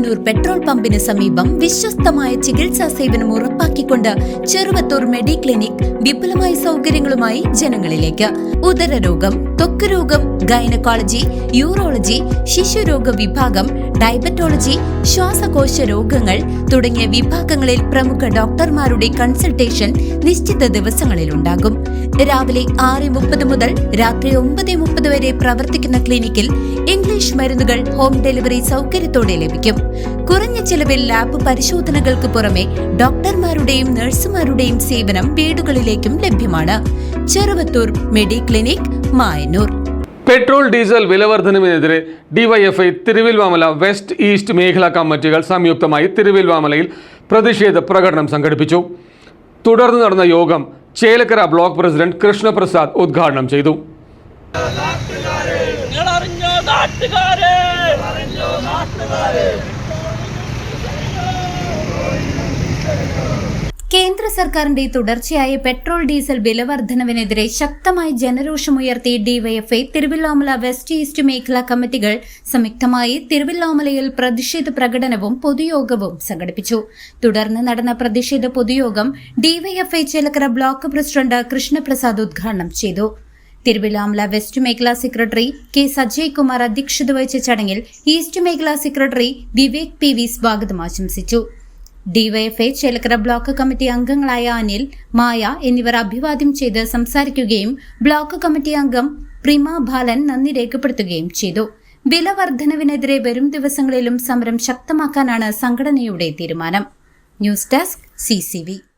Mayannur petrol പമ്പിന് സമീപം വിശ്വസ്തമായ ചികിത്സാ സേവനം ഉറപ്പാക്കിക്കൊണ്ട് ചെറുവത്തൂർ മെഡിക്ലിനിക് വിപുലമായ സൗകര്യങ്ങളുമായി ജനങ്ങളിലേക്ക്. ഉദരരോഗം, ത്വക്ക് രോഗം, ഗൈനക്കോളജി, യൂറോളജി, ശിശുരോഗ വിഭാഗം, ഡയബറ്റോളജി, ശ്വാസകോശ രോഗങ്ങൾ തുടങ്ങിയ വിഭാഗങ്ങളിൽ പ്രമുഖ ഡോക്ടർമാരുടെ കൺസൾട്ടേഷൻ നിശ്ചിത ദിവസങ്ങളിൽ ഉണ്ടാകും. രാവിലെ 6:30 മുതൽ രാത്രി 9:30 വരെ പ്രവർത്തിക്കുന്ന ക്ലിനിക്കിൽ ഇംഗ്ലീഷ് മരുന്നുകൾ ഹോം ഡെലിവറി സൗകര്യത്തോടെ ലഭിക്കും. കുറഞ്ഞ ചിലവിൽ ലാബ് പരിശോധനകൾക്ക് പുറമെ ഡോക്ടർമാരുടെയും നഴ്സുമാരുടെയും സേവനം വീടുകളിലേക്കും ലഭ്യമാണ്. Cheruvathur mediclinic, Mayannur. Petrol diesel വിലവർദ്ധനവിനെതിരെ ഡിവൈഎഫ്ഐ തിരുവിൽവാമല വെസ്റ്റ് ഈസ്റ്റ് മേഖലാ കമ്മിറ്റികൾ സംയുക്തമായി തിരുവിൽവാമലയിൽ പ്രതിഷേധ പ്രകടനം സംഘടിപ്പിച്ചു. തുടർന്ന് നടന്ന യോഗം ചേലക്കര ബ്ലോക്ക് പ്രസിഡന്റ് കൃഷ്ണപ്രസാദ് ഉദ്ഘാടനം ചെയ്തു. കേന്ദ്ര സർക്കാരിന്റെ തുടർച്ചയായ പെട്രോൾ ഡീസൽ വിലവർദ്ധനവിനെതിരെ ശക്തമായി ജനരോഷമുയർത്തി ഡിവൈഎഫ്ഐ തിരുവല്ലോമല വെസ്റ്റ് ഈസ്റ്റ് മേഖലാ കമ്മിറ്റികൾ സംയുക്തമായി തിരുവല്ലോമലയിൽ പ്രതിഷേധ പ്രകടനവും പൊതുയോഗവും സംഘടിപ്പിച്ചു. തുടർന്ന് നടന്ന പ്രതിഷേധ പൊതുയോഗം DYFI Chelakkara block president Krishnaprasad ഉദ്ഘാടനം ചെയ്തു. തിരുവല്ലോമല വെസ്റ്റ് മേഖലാ സെക്രട്ടറി കെ സജയ് കുമാർ അധ്യക്ഷത വഹിച്ച ചടങ്ങിൽ ഈസ്റ്റ് മേഖലാ സെക്രട്ടറി വിവേക് പി വി സ്വാഗതം ആശംസിച്ചു. ഡിവൈഎഫ്ഐ ചേലക്കര ബ്ലോക്ക് കമ്മിറ്റി അംഗങ്ങളായ അനിൽ, മായ എന്നിവർ അഭിവാദ്യം ചെയ്ത് സംസാരിക്കുകയും ബ്ലോക്ക് കമ്മിറ്റി അംഗം പ്രിമ ബാലൻ നന്ദി രേഖപ്പെടുത്തുകയും ചെയ്തു. വില വർധനവിനെതിരെ വരും ദിവസങ്ങളിലും സമരം ശക്തമാക്കാനാണ് സംഘടനയുടെ തീരുമാനം. News desk CCV.